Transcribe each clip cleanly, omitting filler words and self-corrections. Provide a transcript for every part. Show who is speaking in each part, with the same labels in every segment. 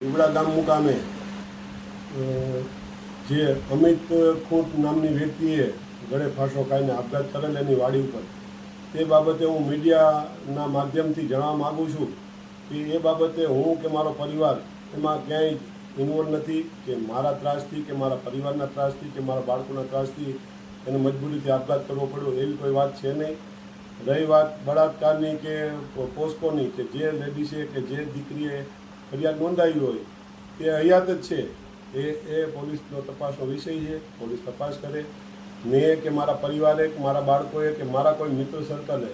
Speaker 1: ઉબડા ગામ મુકામે જે અમિત ખૂંટ નામની વ્યક્તિએ ગળે ફાંસો ખાઈને આપઘાત કરેલ એની વાડી ઉપર તે બાબતે હું મીડિયાના માધ્યમથી જણાવવા માગું છું કે એ બાબતે હું કે મારો પરિવાર એમાં ક્યાંય ઇન્વોલ્વ નથી કે મારા ત્રાસથી કે મારા પરિવારના ત્રાસથી કે મારા બાળકોના ત્રાસથી એને મજબૂરીથી આપઘાત કરવો પડ્યો એવી કોઈ વાત છે નહીં. રહી વાત બળાત્કારની કે પોસ્કોની કે જે લેડીસે કે જે દીકરીએ ફરિયાદ નોંધાવી હોય તે હયાત જ છે. એ પોલીસનો તપાસનો વિષય છે. પોલીસ તપાસ કરે. મેં કે મારા પરિવારે કે મારા બાળકોએ કે મારા કોઈ મિત્ર સર્કલે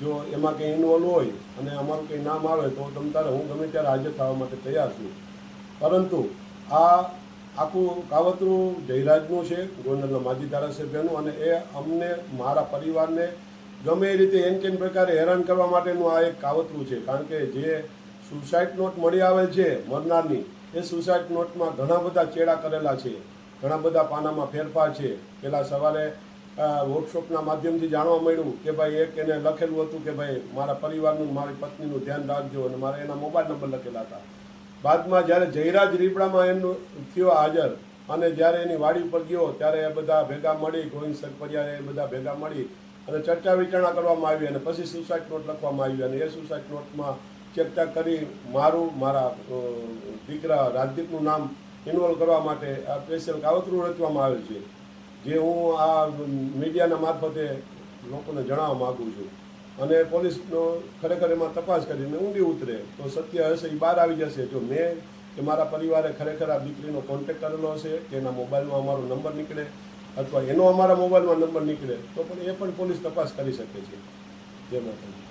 Speaker 1: જો એમાં કંઈ ઇન્વોલ્વ હોય અને અમારું કંઈ નામ આવે તો તમ તારે હું ગમે ત્યારે હાજર થવા માટે તૈયાર છું. પરંતુ આ આખું કાવતરું જયરાજનું છે, ગોંડલના માજી ધારાસભ્યનું, અને એ અમને મારા પરિવારને ગમે એ રીતે એન કેન પ્રકારે હેરાન કરવા માટેનું આ એક કાવતરું છે. કારણ કે જે સુસાઇડ નોટ મળી આવેલ છે મરનારની, એ સુસાઇડ નોટમાં ઘણા બધા ચેડા કરેલા છે, ઘણા બધા પાનામાં ફેરફાર છે. પહેલાં સવારે વર્કશોપના માધ્યમથી જાણવા મળ્યું કે ભાઈ એક એને લખેલું હતું કે ભાઈ મારા પરિવારનું મારી પત્નીનું ધ્યાન રાખજો, અને મારા એના મોબાઈલ નંબર લખેલા હતા. બાદમાં જ્યારે જયરાજ રીપડામાં એનું થયો હાજર અને જ્યારે એની વાડી ઉપર ગયો ત્યારે એ બધા ભેગા મળી, ગોવિંદ સરપરિયા એ બધા ભેગા મળી અને ચર્ચા વિચારણા કરવામાં આવી અને પછી સુસાઇડ નોટ લખવામાં આવી. અને એ સુસાઇડ નોટમાં ચર્ચા કરી મારા દીકરા રાજદીપનું નામ ઇન્વોલ્વ કરવા માટે આ સ્પેશિયલ કાવતરું રચવામાં આવેલ છે, જે હું આ મીડિયાના મારફતે લોકોને જણાવવા માગું છું. અને પોલીસનો ખરેખર એમાં તપાસ કરીને ઊંડી ઉતરે તો સત્ય હશે એ બહાર આવી જશે. જો મેં કે મારા પરિવારે ખરેખર આ દીકરીનો કોન્ટેક્ટ કરેલો હશે કે એના મોબાઈલમાં અમારો નંબર નીકળે અથવા એનો અમારા મોબાઈલમાં નંબર નીકળે તો પણ એ પણ પોલીસ તપાસ કરી શકે છે. જય માતાજી.